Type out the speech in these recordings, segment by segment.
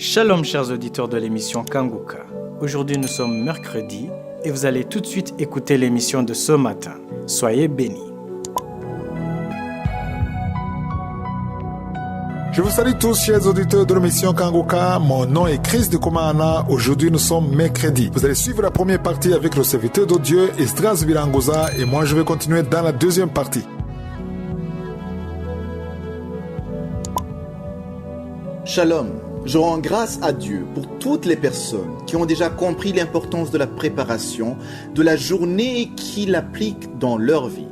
Shalom chers auditeurs de l'émission Kanguka. Aujourd'hui nous sommes mercredi et vous allez tout de suite écouter l'émission de ce matin. Soyez bénis. Je vous salue tous, chers auditeurs de l'émission Kanguka. Mon nom est Chris de Komana. Aujourd'hui, nous sommes mercredi. Vous allez suivre la première partie avec le serviteur de Dieu, Esdras Bilangoza, et moi, je vais continuer dans la deuxième partie. Shalom. Je rends grâce à Dieu pour toutes les personnes qui ont déjà compris l'importance de la préparation de la journée et qui l'appliquent dans leur vie.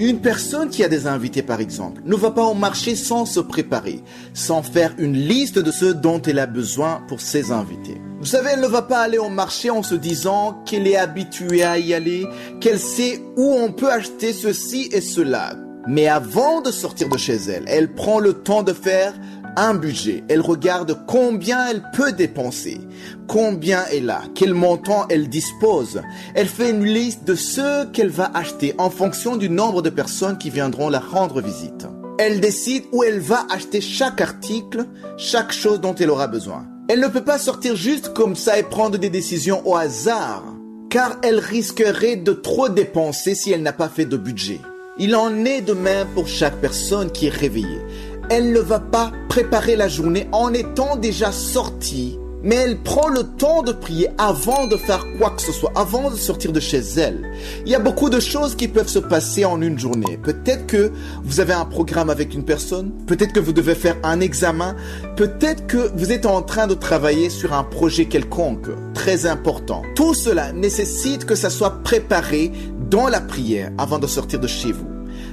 Une personne qui a des invités, par exemple, ne va pas au marché sans se préparer, sans faire une liste de ce dont elle a besoin pour ses invités. Vous savez, elle ne va pas aller au marché en se disant qu'elle est habituée à y aller, qu'elle sait où on peut acheter ceci et cela. Mais avant de sortir de chez elle, elle prend le temps de faire un budget. Elle regarde combien elle peut dépenser, combien elle a, quel montant elle dispose. Elle fait une liste de ce qu'elle va acheter en fonction du nombre de personnes qui viendront la rendre visite. Elle décide où elle va acheter chaque article, chaque chose dont elle aura besoin. Elle ne peut pas sortir juste comme ça et prendre des décisions au hasard, car elle risquerait de trop dépenser si elle n'a pas fait de budget. Il en est de même pour chaque personne qui est réveillée. Elle ne va pas préparer la journée en étant déjà sortie, mais elle prend le temps de prier avant de faire quoi que ce soit, avant de sortir de chez elle. Il y a beaucoup de choses qui peuvent se passer en une journée. Peut-être que vous avez un programme avec une personne, peut-être que vous devez faire un examen, peut-être que vous êtes en train de travailler sur un projet quelconque, très important. Tout cela nécessite que ça soit préparé dans la prière avant de sortir de chez vous.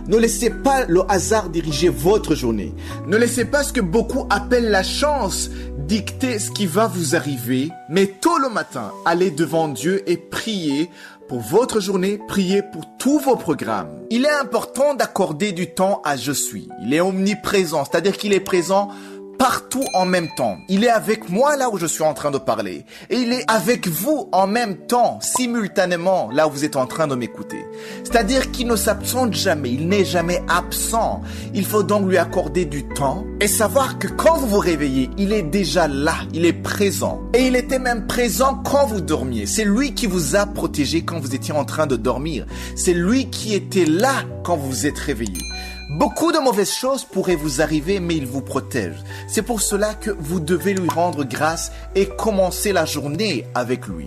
Ne laissez pas le hasard diriger votre journée. Ne laissez pas ce que beaucoup appellent la chance dicter ce qui va vous arriver. Mais tôt le matin, allez devant Dieu et priez pour votre journée, priez pour tous vos programmes. Il est important d'accorder du temps à Je suis. Il est omniprésent, c'est-à-dire qu'il est présent partout en même temps. Il est avec moi là où je suis en train de parler. Et il est avec vous en même temps, simultanément, là où vous êtes en train de m'écouter. C'est-à-dire qu'il ne s'absente jamais, il n'est jamais absent. Il faut donc lui accorder du temps et savoir que quand vous vous réveillez, il est déjà là, il est présent. Et il était même présent quand vous dormiez. C'est lui qui vous a protégé quand vous étiez en train de dormir. C'est lui qui était là quand vous vous êtes réveillé. Beaucoup de mauvaises choses pourraient vous arriver, mais il vous protège. C'est pour cela que vous devez lui rendre grâce et commencer la journée avec lui.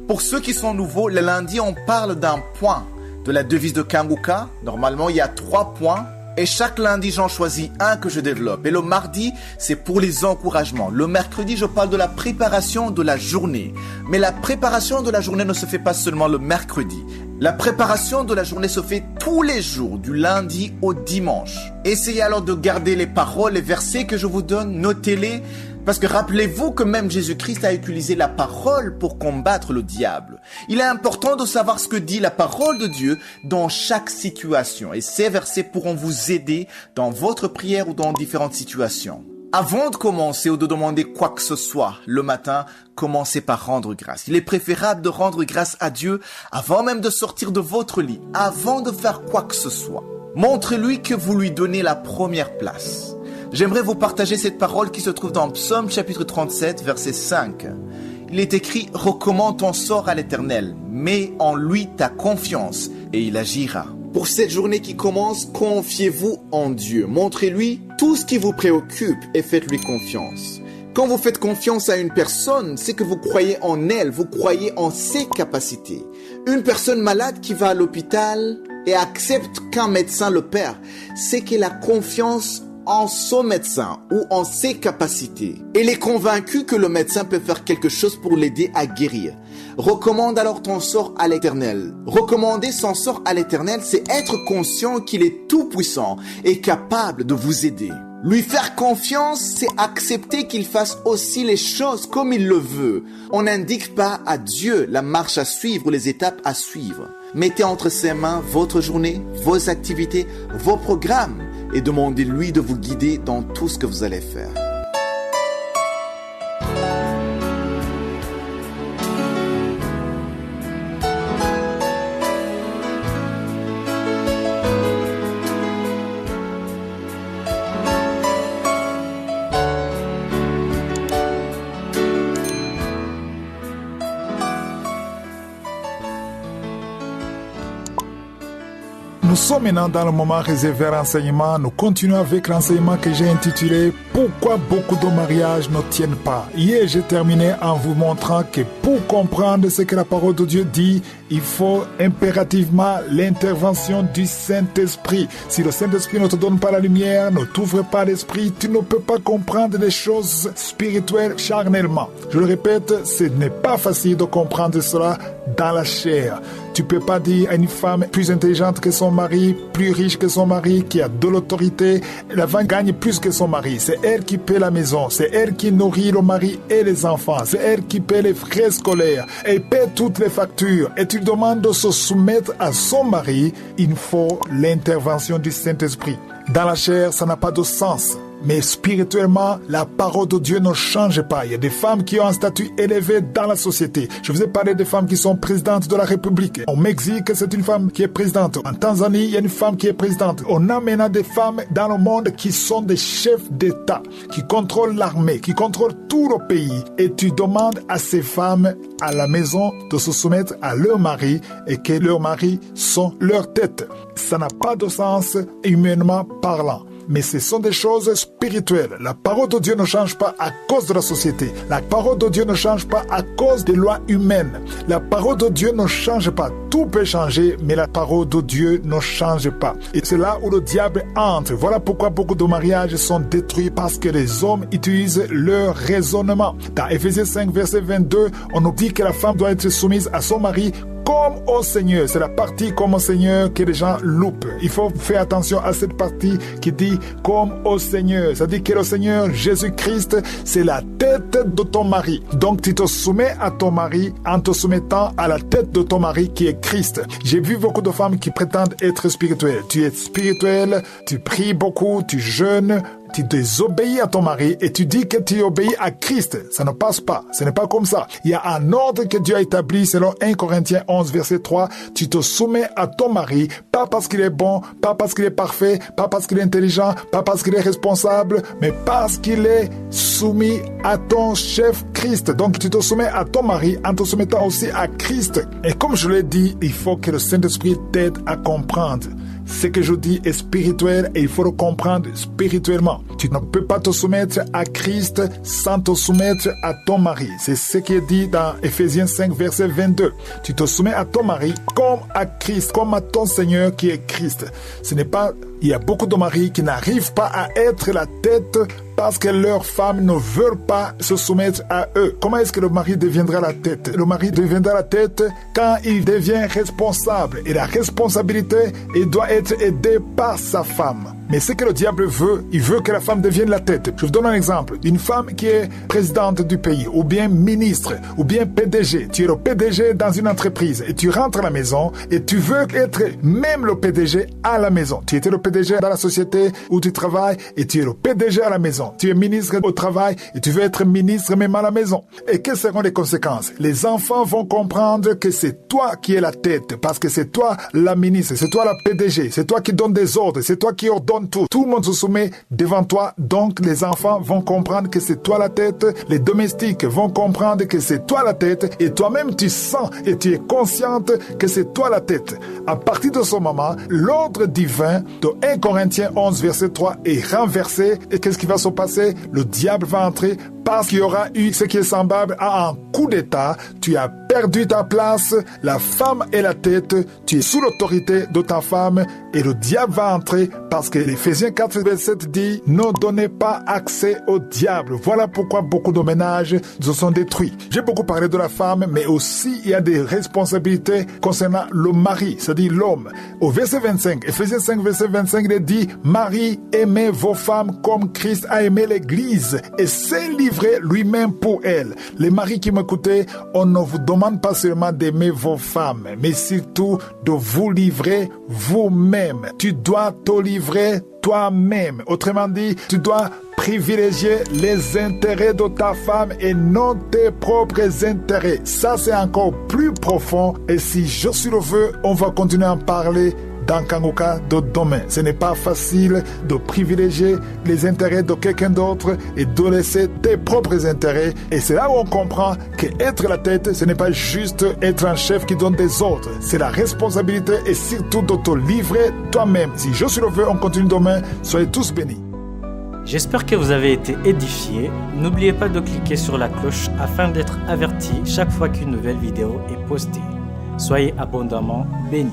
Pour ceux qui sont nouveaux, le lundi, on parle d'un point de la devise de Kanguka. Normalement, il y a 3 points. Et chaque lundi, j'en choisis un que je développe. Et le mardi, c'est pour les encouragements. Le mercredi, je parle de la préparation de la journée. Mais la préparation de la journée ne se fait pas seulement le mercredi. La préparation de la journée se fait tous les jours, du lundi au dimanche. Essayez alors de garder les paroles, les versets que je vous donne, notez-les. Parce que rappelez-vous que même Jésus-Christ a utilisé la parole pour combattre le diable. Il est important de savoir ce que dit la parole de Dieu dans chaque situation. Et ces versets pourront vous aider dans votre prière ou dans différentes situations. Avant de commencer ou de demander quoi que ce soit le matin, commencez par rendre grâce. Il est préférable de rendre grâce à Dieu avant même de sortir de votre lit, avant de faire quoi que ce soit. Montrez-lui que vous lui donnez la première place. J'aimerais vous partager cette parole qui se trouve dans Psaume chapitre 37, verset 5. Il est écrit « Recommande ton sort à l'Éternel, mets en lui ta confiance et il agira ». Pour cette journée qui commence, confiez-vous en Dieu. Montrez-lui tout ce qui vous préoccupe et faites-lui confiance. Quand vous faites confiance à une personne, c'est que vous croyez en elle, vous croyez en ses capacités. Une personne malade qui va à l'hôpital et accepte qu'un médecin l'opère, c'est qu'elle a confiance en son médecin ou en ses capacités. Elle est convaincue que le médecin peut faire quelque chose pour l'aider à guérir. Recommande alors ton sort à l'Éternel. Recommander son sort à l'Éternel, c'est être conscient qu'il est tout puissant et capable de vous aider. Lui faire confiance, c'est accepter qu'il fasse aussi les choses comme il le veut. On n'indique pas à Dieu la marche à suivre ou les étapes à suivre. Mettez entre ses mains votre journée, vos activités, vos programmes et demandez-lui de vous guider dans tout ce que vous allez faire. Nous sommes maintenant dans le moment réservé à l'enseignement. Nous continuons avec l'enseignement que j'ai intitulé « Pourquoi beaucoup de mariages ne tiennent pas ?» Hier, j'ai terminé en vous montrant que pour comprendre ce que la parole de Dieu dit, il faut impérativement l'intervention du Saint-Esprit. Si le Saint-Esprit ne te donne pas la lumière, ne t'ouvre pas l'esprit, tu ne peux pas comprendre les choses spirituelles charnellement. Je le répète, ce n'est pas facile de comprendre cela dans la chair. Tu peux pas dire à une femme plus intelligente que son mari, plus riche que son mari, qui a de l'autorité, la femme gagne plus que son mari. C'est elle qui paie la maison, c'est elle qui nourrit le mari et les enfants, c'est elle qui paie les frais scolaires, elle paie toutes les factures. Et tu demandes de se soumettre à son mari, il faut l'intervention du Saint-Esprit. Dans la chair, ça n'a pas de sens. Mais spirituellement, la parole de Dieu ne change pas. Il y a des femmes qui ont un statut élevé dans la société. Je vous ai parlé des femmes qui sont présidentes de la République. Au Mexique, c'est une femme qui est présidente. En Tanzanie, il y a une femme qui est présidente. On a maintenant des femmes dans le monde qui sont des chefs d'État, qui contrôlent l'armée, qui contrôlent tout le pays. Et tu demandes à ces femmes à la maison de se soumettre à leur mari et que leurs maris sont leur tête. Ça n'a pas de sens humainement parlant. Mais ce sont des choses spirituelles. La parole de Dieu ne change pas à cause de la société. La parole de Dieu ne change pas à cause des lois humaines. La parole de Dieu ne change pas. Tout peut changer, mais la parole de Dieu ne change pas. Et c'est là où le diable entre. Voilà pourquoi beaucoup de mariages sont détruits, parce que les hommes utilisent leur raisonnement. Dans Éphésiens 5, verset 22, on nous dit que la femme doit être soumise à son mari comme au Seigneur. C'est la partie comme au Seigneur que les gens loupent. Il faut faire attention à cette partie qui dit comme au Seigneur. Ça dit que le Seigneur Jésus-Christ, c'est la tête de ton mari. Donc tu te soumets à ton mari en te soumettant à la tête de ton mari qui est Christ. J'ai vu beaucoup de femmes qui prétendent être spirituelles. Tu es spirituel, tu pries beaucoup, tu jeûnes, tu désobéis à ton mari et tu dis que tu obéis à Christ. Ça ne passe pas. Ce n'est pas comme ça. Il y a un ordre que Dieu a établi selon 1 Corinthiens 11, verset 3. Tu te soumets à ton mari, pas parce qu'il est bon, pas parce qu'il est parfait, pas parce qu'il est intelligent, pas parce qu'il est responsable, mais parce qu'il est soumis à ton chef Christ. Donc tu te soumets à ton mari en te soumettant aussi à Christ. Et comme je l'ai dit, il faut que le Saint-Esprit t'aide à comprendre. Ce que je dis est spirituel et il faut le comprendre spirituellement. Tu ne peux pas te soumettre à Christ sans te soumettre à ton mari. C'est ce qui est dit dans Éphésiens 5, verset 22. Tu te soumets à ton mari comme à Christ, comme à ton Seigneur qui est Christ. Ce n'est pas... Il y a beaucoup de maris qui n'arrivent pas à être la tête parce que leurs femmes ne veulent pas se soumettre à eux. Comment est-ce que le mari deviendra la tête? Le mari deviendra la tête quand il devient responsable. Et la responsabilité, il doit être aidé par sa femme. Mais ce que le diable veut, il veut que la femme devienne la tête. Je vous donne un exemple. Une femme qui est présidente du pays, ou bien ministre, ou bien PDG. Tu es le PDG dans une entreprise et tu rentres à la maison et tu veux être même le PDG à la maison. Tu étais le PDG dans la société où tu travailles et tu es le PDG à la maison. Tu es ministre au travail et tu veux être ministre même à la maison. Et quelles seront les conséquences? Les enfants vont comprendre que c'est toi qui es la tête parce que c'est toi la ministre, c'est toi la PDG, c'est toi qui donne des ordres, c'est toi qui ordonne tout. Tout le monde se soumet devant toi, donc les enfants vont comprendre que c'est toi la tête, les domestiques vont comprendre que c'est toi la tête et toi-même tu sens et tu es consciente que c'est toi la tête. À partir de ce moment, l'ordre divin de 1 Corinthiens 11 verset 3 est renversé et qu'est-ce qui va se passer? Le diable va entrer parce qu'il y aura eu ce qui est semblable à un coup d'état. Tu as perdu ta place, la femme est la tête, tu es sous l'autorité de ta femme et le diable va entrer parce que l'Éphésiens 4 verset dit « Ne donnez pas accès au diable ». Voilà pourquoi beaucoup de ménages se sont détruits. J'ai beaucoup parlé de la femme, mais aussi il y a des responsabilités concernant le mari, c'est-à-dire l'homme. Au verset 25, Éphésiens 5 verset 25, il est dit « Marie, aimez vos femmes comme Christ a aimé l'Église et s'est livré lui-même pour elle ». Les maris qui m'écoutaient, on ne vous demande pas seulement d'aimer vos femmes, mais surtout de vous livrer vous-même. Tu dois te livrer toi-même. Autrement dit, tu dois privilégier les intérêts de ta femme et non tes propres intérêts. Ça, c'est encore plus profond. Et si je suis le veux, on va continuer à en parler dans Kanguka de demain. Ce n'est pas facile de privilégier les intérêts de quelqu'un d'autre et de laisser tes propres intérêts. Et c'est là où on comprend qu'être la tête, ce n'est pas juste être un chef qui donne des ordres. C'est la responsabilité et surtout de te livrer toi-même. Si je suis le feu, on continue demain. Soyez tous bénis. J'espère que vous avez été édifiés. N'oubliez pas de cliquer sur la cloche afin d'être averti chaque fois qu'une nouvelle vidéo est postée. Soyez abondamment bénis.